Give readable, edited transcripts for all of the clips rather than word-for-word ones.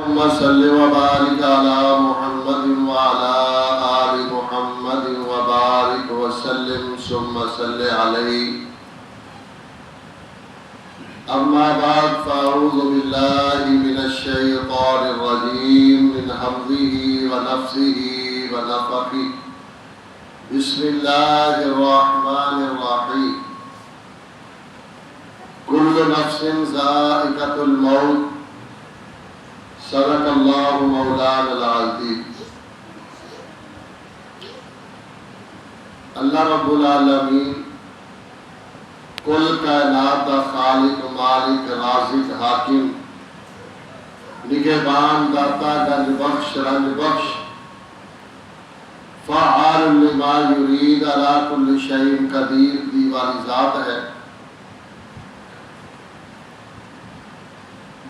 اللهم صل وبارك على محمد وعلى آل محمد وبارك وسلم ثم صل عليه. أما بعد فأعوذ بالله من الشيطان الرجيم من همزه ونفسه ونفخه. بسم الله الرحمن الرحيم. كل نفس ذائقة الموت. صدق اللہ مولانا العظیم. اللہ رب العالمین کل کائنات کا خالق مالک رازق حاکم نگہبان داتا گنج بخش رنج بخش فعال لما یرید علی کل شیء قدیر دی والی ذات ہے.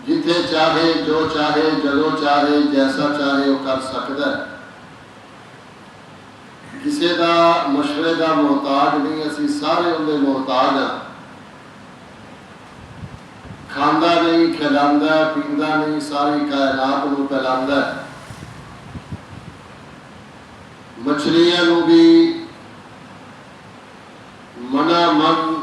جتھے چاہے جو چاہے جدو چاہے جیسا چاہے وہ کر سکتا ہے. کسی دا مشورے دا محتاج نہیں، اسی سارے اندے محتاج ہیں. کھاندا نہیں، کھلاندا ہے، پیندا نہیں، ساری کائنات نو پھیلاندا ہے. مچھلیاں نو بھی منع من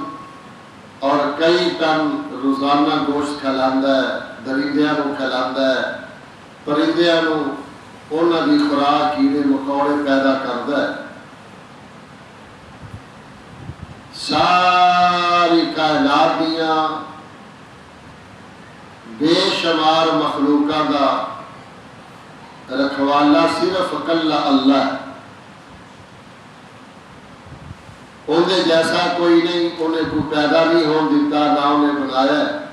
اور کئی ٹن روزانہ گوشت کھلاندا ہے. درندیاں نو کھلاندا ہے، پرندیاں نو انہاں دی خوراک کیڑے مکوڑے پیدا کردا ہے. ساری کائنات دیاں بے شمار مخلوقاں دا رکھوالا صرف اکلا اللہ ہے. اندے جیسا کوئی نہیں، انہیں کوئی پیدا نہیں ہون دیتا، نہ انہیں بنایا ہے.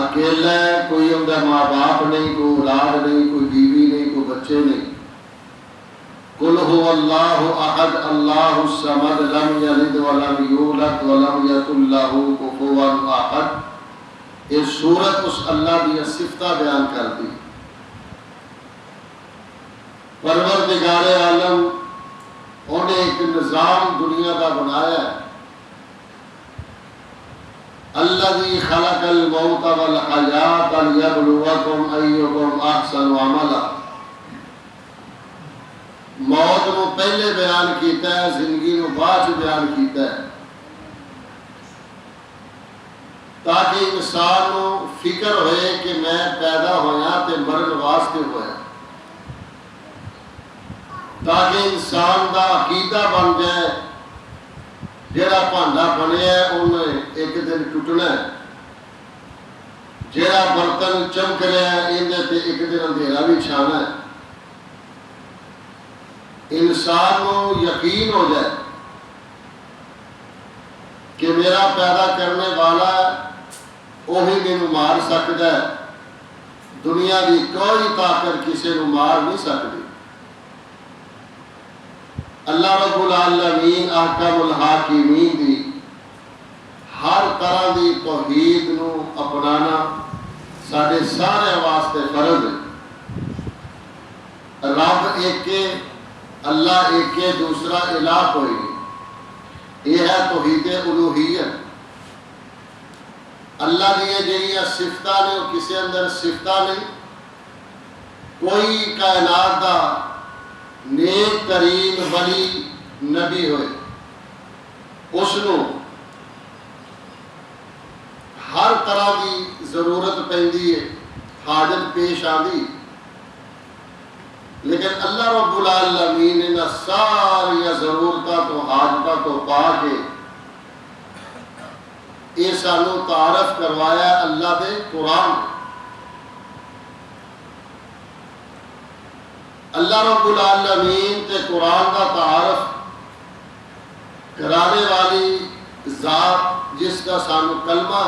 اکیلا ہے، کوئی اندر ماں باپ نہیں، کوئی اولاد نہیں، کوئی بیوی نہیں، کوئی بچے نہیں. قل هو اللہ احد اللہ الصمد لم یلد ولم یولد ولم یکن له کفوا احد. یہ سورت اس اللہ دی صفتہ بیان کرتی. پروردگار عالم انہیں ایک نظام دنیا کا بنایا ہے. الذی خلق الموت والحیات لیبلوکم ایکم احسن عملا. موت نو پہلے بیان کیتا ہے، زندگی نو بعد بیان کیتا ہے، تاکہ انسان نو فکر ہوئے کہ میں پیدا ہویا تے مرن واسطے ہویا، تاکہ انسان دا عقیدہ بن جائے جیڑا بھانڈا بنیا ہے انہیں ایک دن ٹوٹنا ہے، جیڑا برتن چمک رہا ہے اندر تے ایک دن اندھیرا بھی چھانا ہے. انسان کو یقین ہو جائے کہ میرا پیدا کرنے والا وہی مینوں مار سکتا ہے. دنیا کی کوئی طاقت کسی نو مار نہیں سکتی. اللہ رب العالمین احکم الحاکمین دی ہر طرح دی توحید نو اپنانا سارے سارے واسطے فرض ہے. رب ایک ہے، اللہ ایک ہے، دوسرا الہ کوئی نہیں. یہ ہے توحید الوہیت. اللہ دی جڑیاں صفتاں نے وہ کسی اندر صفتاں نہیں. کوئی کائنات دا نیک ترین ولی نبی ہوئے اس نو ہر طرح کی ضرورت پیندی ہے، حاجت پیش آندی. لیکن اللہ رب العالمین نے ساری ضرورتوں تو حاجتوں تو پا کے یہ سانو تعارف کروایا اللہ دے قرآن. اللہ رب العالمین تے قرآن کا تعارف کرانے والی ذات جس کا سانو کلمہ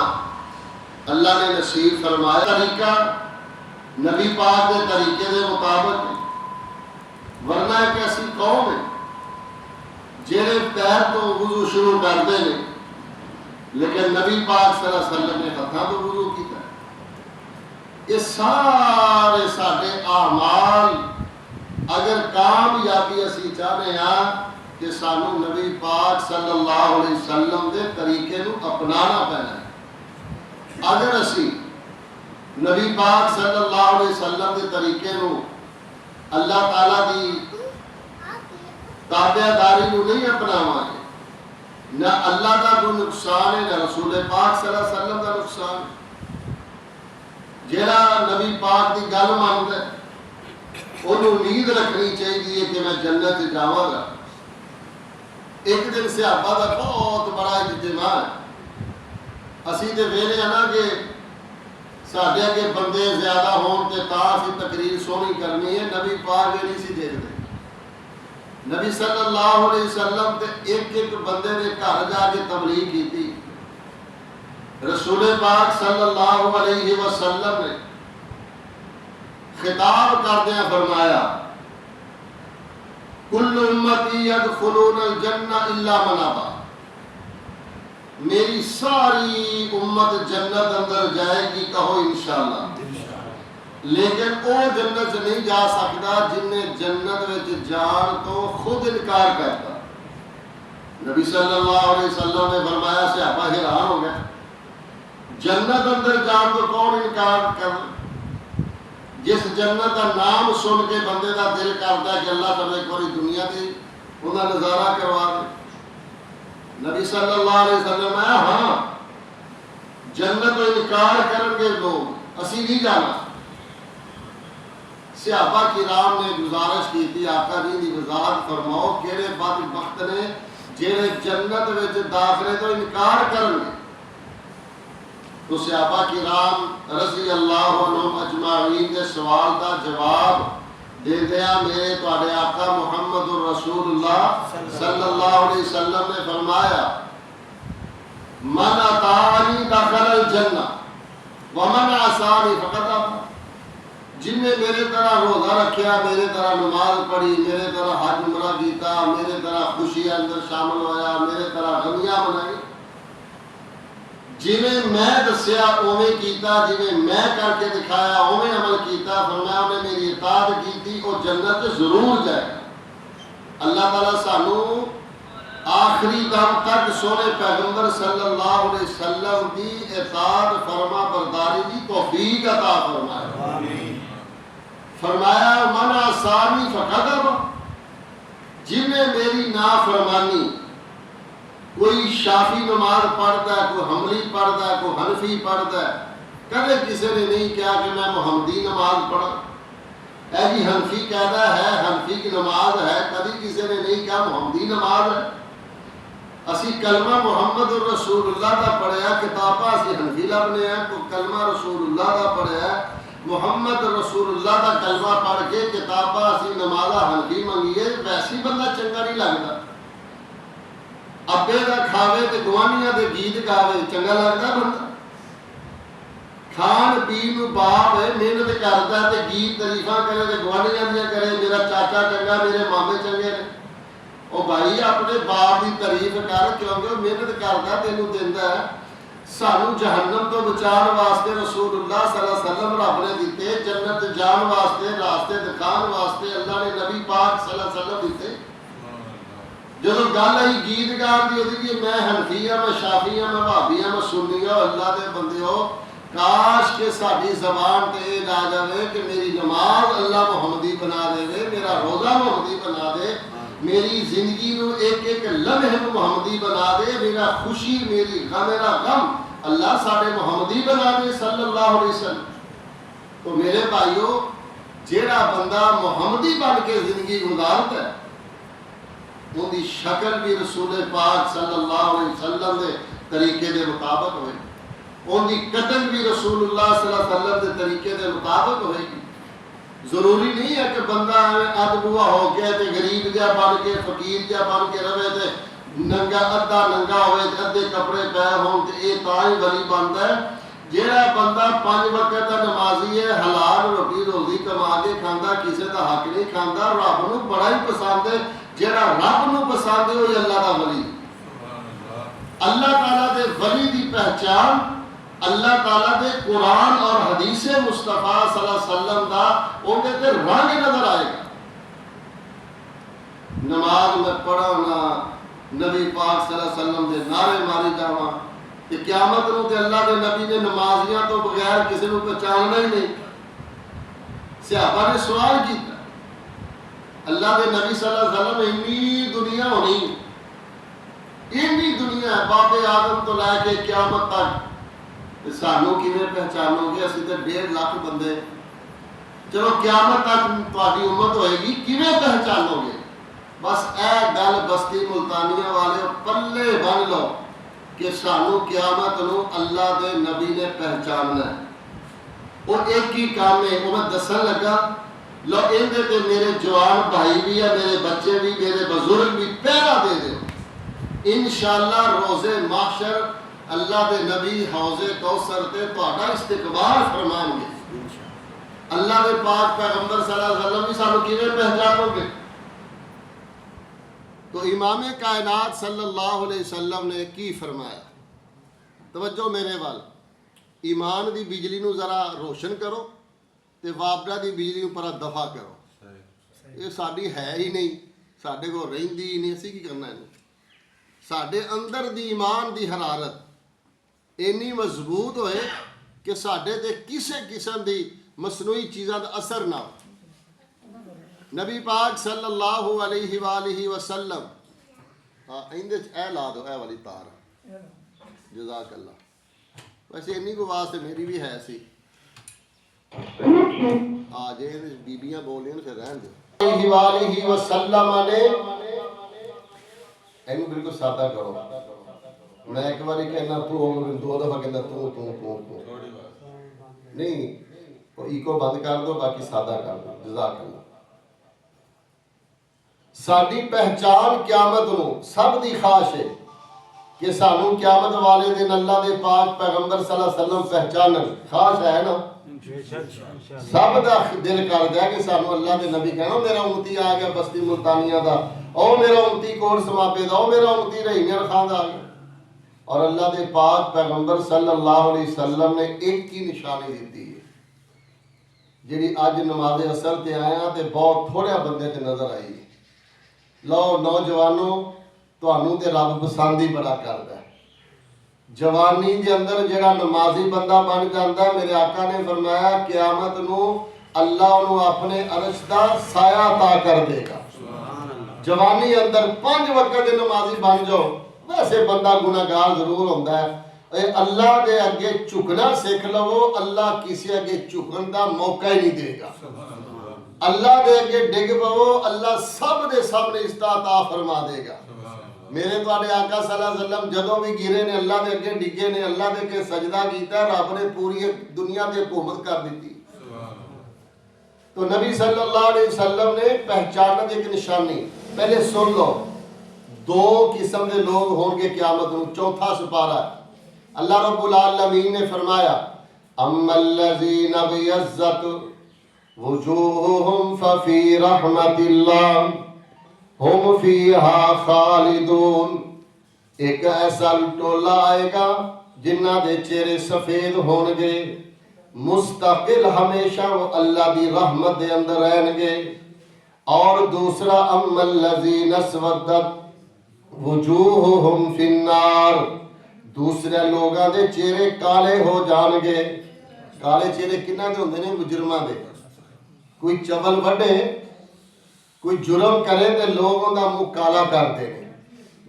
اللہ نے نصیب فرمایا، طریقہ نبی پاک کے طریقے دے مطابق. ورنہ ایک ایسی قوم ہے جہے پیر تو وضو شروع کرتے ہیں لیکن نبی پاک صلی اللہ علیہ وسلم نے ہاتھوں تو وضو کیتا. یہ سارے سارے اعمال اگر کامیابی اسی چاہتے ہیں کہ سانو نبی پاک صلی اللہ علیہ وسلم دے طریقے نو اپنانا پینا ہے. اگر اسی نبی پاک صلی اللہ علیہ وسلم کے طریقے نو اللہ تعالیٰ دی تابعداری نو نہیں اپناواں گے، نہ اللہ کا کوئی نقصان ہے نہ رسول پاک صلی اللہ علیہ وسلم کا نقصان ہے۔ جہاں نبی پاک کی گل مانتا ہے انہوں امید رکھنی چاہیے کہ میں جنت جاواں گا۔ ایک دن صحابہ کا بہت بڑا اجتماع ہے، اسی تے ویلے ہیں نا کہ ساڈے اگے بندے زیادہ ہون تے تاں اسی تقریر سونی کرنی ہے، نبی پاک یہ نہیں سی دیکھتے۔ نبی صلی اللہ علیہ وسلم تے ایک ایک بندے نے گھر جا کے تبلیغ کی تھی۔ رسول پاک صلی اللہ علیہ وسلم نے خطاب کردیا فرمایا کل امتی یدخلون الجنہ الا من ابا، میری ساری امت جنت اندر جائے گی، کہو انشاءاللہ، لیکن وہ جنت نہیں جا سکتا جن نے جنت وچ جان تو خود انکار کرتا۔ نبی صلی اللہ علیہ وسلم نے فرمایا صحابہ حیران ہو گئے، جنت اندر جان تو کون انکار کر؟ جس جنت کا نام سن کے بندے کا دل کرتا ہے کہ اللہ تعالیٰ ایک باری دنیا کی انہاں نظارہ کروا دے۔ نبی صلی اللہ علیہ وسلم آیا ہاں جنت تو انکار کرن گے لوگ، اسی نہیں جانا۔ صحابہ کرام نے گزارش کی تھی آقا جی دی وضاحت فرماؤ کہڑے بدبخت نے جہے جنت وچ داخلے تو انکار کرن گے۔ تو صحابہ کرام رضی اللہ عنہم اجمعین کے سوال کا جواب دیندیا میرے تواڈے آقا محمد الرسول اللہ صلی اللہ علیہ وسلم نے فرمایا من اطاعنی دخل الجنہ ومن عصانی فقد ابا، جن نے میرے طرح روزہ رکھیا، میرے طرح نماز پڑھی، میرے طرح حج عمرہ کیتا، میرے طرح خوشی اندر شامل ہویا، میرے طرح غمیاں منائی، جویں میں دسیا اویں کیتا، جویں میں کر کے دکھایا اویں عمل کیتا، فرمایا انہیں میری اطاعت کیتی، وہ جنت ضرور جائے گا۔ اللہ تعالیٰ سانو آخری دم تک سونے پیغمبر صلی اللہ علیہ وسلم کی اطاعت فرما برداری کی توفیق عطا فرمائے۔ فرمایا من عصانی فقد ابا، جن نے میری نافرمانی، کوئی شافی نماز پڑھتا ہے، کوئی حنبلی پڑھتا ہے، کوئی حنفی پڑھتا ہے، کبھی کسی نے نہیں کہا کہ میں محمدی نماز پڑھا، اے جی حنفی کہتا ہے حنفی کی نماز ہے، کبھی کسی نے نہیں کہا محمدی نماز ہے۔ اسی کلمہ محمد الرسول اللہ کا پڑھیا، کتاباں اسی حنفی لبنے ہیں، کوئی کلمہ رسول اللہ کا پڑھیا ہے، محمد رسول اللہ کا کلمہ پڑھ کے کتاباں اسی نمازہ حنفی منگیے، ویسی بندہ چنگا نہیں لگتا۔ ابے کا کھاوے تے گوانیاں دے گیت گاوے چنگا لگتا بندہ؟ کھان پین باپ ہے محنت کرتا ہے تے گیت تعریفاں کرے تے گوانیاں دیاں کرے میرا چاچا چنگا میرے مامے چنگے نے۔ او بھائی اپنے باپ کی تعریف کر کیونکہ وہ محنت کرتا تینوں دیندا ہے۔ سانو جہنم تو بچان واسطے رسول اللہ صلی اللہ علیہ وسلم رب نے دیتے، جنت جان واسطے راستے دکھان واسطے اللہ نے نبی پاک صلی اللہ علیہ وسلم دیتے۔ جب گل آئی گیت گان دی ہوتی کہ میں حنفی ہاں، میں شافی ہاں، میں بھابی ہاں، میں سنی ہاں، اللہ دے بندے ہو کاش کہ ساری زبان تے آ جائے کہ میری نماز اللہ محمدی بنا دے، میرا روزہ محمدی بنا دے، میری زندگی نو ایک ایک لمحے محمدی بنا دے، میرا خوشی میری میرا غم اللہ ساڈے محمدی بنا دے صلی اللہ علیہ وسلم۔ تو میرے بھائیو جیڑا بندہ محمدی بن کے زندگی گزارتا ہے ان کی شکل بھی رسول پاک صلی اللہ علیہ وسلم کے طریقے کے مطابق ہوئے، ان کی قتل بھی رسول اللہ صلی اللہ علیہ وسلم کے طریقے کے مطابق ہوئے گی۔ ضروری نہیں ہے کہ بندہ ادبوا ہو کے تے غریب جا بن کے فقیر جا بن کے رہے تے ننگا ادھا ننگا ہوئے تے ادھے کپڑے پے ہون تے یہ تاں ہی ولی بنتا ہے۔ جہاں بندہ 5 وقت کا نمازی ہے، حلال روٹی روزی کما کے کھانا، کسی کا حق نہیں کھانا، رب نو بڑا ہی پسند ہے، جہاں رب نو پسند ہے وہی اللہ کا ولی۔ اللہ تعالیٰ دے ولی دی پہچان اللہ تعالیٰ دے قرآن اور حدیث مصطفیٰ صلی اللہ علیہ وسلم دا اندے تے رنگ نظر آئے گا۔ نماز میں پڑھنا، نبی پاک صلی اللہ علیہ وسلم دے نعرے ماری جاواں، کہ قیامت نو تے اللہ دے نبی نے نمازیاں تو بغیر کسی نو پہچاننا ہی نہیں۔ صحابہ نے سوال کیتا اللہ دے نبی صلی اللہ علیہ وسلم انی دنیا ہونی، انی دنیا ہے باب آدم تو لے کے قیامت تک، سانو کیویں پہچانو گے؟ اسی تے 1.5 لاکھ بندے، چلو قیامت تک تہاڈی امت ہوئے گی، کیویں پہچانو گے؟ بس اے گل بستی ملتانیہ والے پلے بن لو کہ سانو قیامت نو اللہ دے نبی نے پہچاننا ہے۔ وہ ایک ہی کام ہے، وہ میں دسن لگا، لو اندے تے میرے جوان بھائی بھی ہے، میرے بچے بھی، میرے بزرگ بھی پہرا دے دے۔ انشاءاللہ روز محشر اللہ دے نبی حوض کوثر تے تہاڈا استقبال فرمان گے۔ اللہ دے پاک پیغمبر صلی اللہ علیہ وسلم بھی سانو کیویں پہچانو گے؟ تو امام کائنات صلی اللہ علیہ وسلم نے کی فرمایا؟ توجہ میرے وال، ایمان دی بجلی نو ذرا روشن کرو تے وابڈا دی بجلی نو پرا دفع کرو۔ یہ ساڈی ہے ہی نہیں، ساڈے کو رہندی ہی نہیں، اسی کی کرنا ہے؟ ساڈے اندر دی ایمان دی حرارت اینی مضبوط ہوئے کہ ساڈے تے کسے قسم دی مصنوعی چیزاں دا اثر نہ ہو۔ نبی پاک صلی اللہ علیہ وآلہ وسلم، اندے اے لا دو اے والی تار، جزاک اللہ۔ ویسے انی کو واسطے میری بھی ہے سی، جے بیبیاں بولیاں پھر رہن دو۔ علیہ وآلہ وسلم نے اینو بالکل سادہ کرو، میں ایک باری کہنا تو، دو دفعہ کہنا تو نہیں، وہ ایکو بند کر دو، باقی سادہ کر دو، جزاک اللہ۔ ساڈی پہچان قیامت نو سب دی خواہش ہے کہ سانو قیامت والے دن اللہ دے پاک پیغمبر صلی اللہ علیہ وسلم پہچانن، خواہش ہے نا؟ سب دا دل کر دیا کہ سانو اللہ دے نبی کہنا میرا امتی آ گیا بستی ملتانیہ دا، او میرا امتی کور سماپے دا، او میرا امتی رحیمیان خان دا آ گیا۔ اور اللہ دے پاک پیغمبر صلی اللہ علیہ وسلم نے ایک ہی نشانی دیتی ہے، جیڑی آج نماز اثر تے آیا تے بہت تھوڑے بندے تے نظر آئی ہے۔ لو نوجوانوں تانوں تے رب پسندی بڑا کردا ہے، جوانی دے اندر جڑا نمازی بندہ بن جاندا ہے، میرے آقا نے فرمایا قیامت نو اللہ انہوں اپنے عرش دا سایہ عطا کر دے گا۔ جوانی اندر 5 وقت دے نمازی بن جاؤ، ویسے بندہ گناہگار ضرور ہوندا ہے، اے اللہ دے اگے جھکنا سیکھ لو، اللہ کسی اگے جھکن دا موقع ہی نہیں دے گا۔ اللہ دے اگے ڈگ پو، اللہ سب دے سامنے عطا فرما دے گا۔ میرے تواڈے آقا صلی اللہ علیہ وسلم جدوں بھی گرے نے اللہ دے اگے ڈگے نے، اللہ دے اگے سجدہ کیتا ہے، رب نے پوری دنیا تے حکومت کر دیتی۔ تو نبی صلی اللہ علیہ وسلم نے پہچانت ایک نشانی، پہلے سن لو، 2 قسم دے لوگ ہون گے قیامت نو، چوتھا سپارہ ہے۔ اللہ رب العالمین نے فرمایا اما الذین ابیضت وجوہہم ففی رحمت اللہ ہم فیہا خالدون، ایک ایسا ٹولا آئے گا جنہ دے چہرے سفید ہون گے، مستقل ہمیشہ وہ اللہ دی رحمت دے اندر رہن گے۔ اور دوسرا اما الذین اسودت وجوہہم فی النار، دوسرے لوگاں دے چہرے کالے ہو جان گے۔ کالے چہرے کنہ دے ہوندے نے؟ مجرماں دے۔ کوئی چول وڈے، کوئی جرم کرے تے لوگ انہاں منہ کالا کرتے ہیں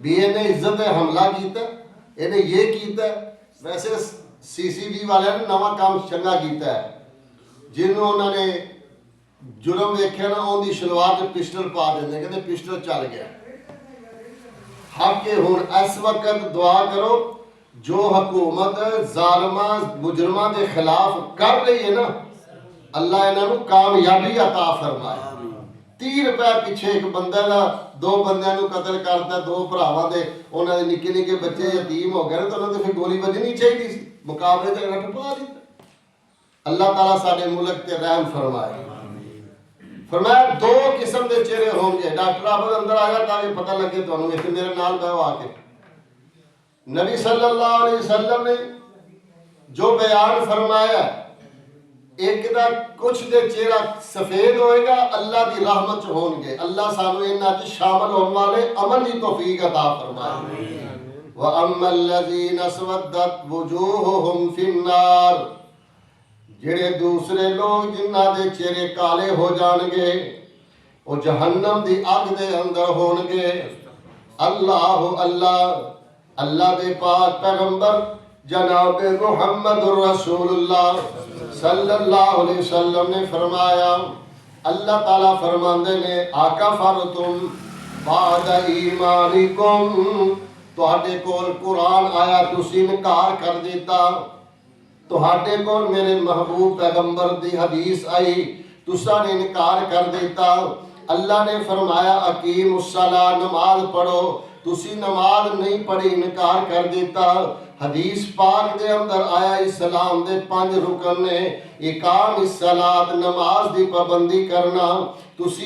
بھی انہیں عزت حملہ کیتا ہے، انہیں یہ کیتا ہے۔ ویسے سی سی ڈی والے نے نواں کام چنگا کیتا ہے، جنہوں انہوں نے جرم ویکھیا نا ان دی شلوار تے پسٹل پا دیندے، کہتے پسٹل چل گیا۔ حق ہن اس وقت دعا کرو، جو حکومت ظالمہ مجرمہ دے خلاف کر رہی ہے نا، اللہ انہوں نے کامیابی عطا فرمائے۔ 30 روپے پیچھے ایک بندہ دا 2 بندیاں نو قتل کرتا، 2 بھراواں دے، انہاں دے نکے نکے بچے یتیم ہو گئے تو انہاں دے پھر گولی بجنی چاہیے سی، مقابلے تے رٹ پا دیتا۔ اللہ تعالیٰ ساڈے ملک تے رحم فرمائے۔ فرمایا 2 قسم دے چہرے ہون گے۔ ڈاکٹر آباد اندر آیا تاکہ پتہ لگے تانوں، ایک میرے نال بیٹھو آ کے۔ نبی صلی اللہ علیہ وسلم نے جو بیان فرمایا، ایک دا کچھ دے چہرہ سفید ہوئے گا، اللہ دی رحمت ہون گے۔ اللہ سانو انہاں وچ شامل ہون والے عمل دی توفیق عطا فرمائے۔ وَأَمَّا الَّذِينَ اسْوَدَّتْ وُجُوهُهُمْ فِي النَّارِ جڑے دوسرے لوگ جنہ دے چہرے کالے ہو جان گے وہ جہنم دی اگ دے اندر ہون گے۔ اللہ دے پاک پیغمبر جناب محمد رسول اللہ صلی اللہ علیہ وسلم نے فرمایا، اللہ تعالیٰ فرماندے نے اَکَفَرْتُمْ بَعْدَ ایمانکم، تہاڈے کول قرآن آیا تسی انکار کر دیتا، تہاڈے کول میرے محبوب پیغمبر دی حدیث آئی تسا نے انکار کر دیتا۔ اللہ نے فرمایا اقیم الصلاۃ، نماز پڑھو، تسی نماز نہیں پڑھی انکار کر دیتا۔ حدیث پاک دے اندر آیا اسلام دے 5 رکن نے، اقام الصلاۃ نماز دی پابندی کرنا، تسی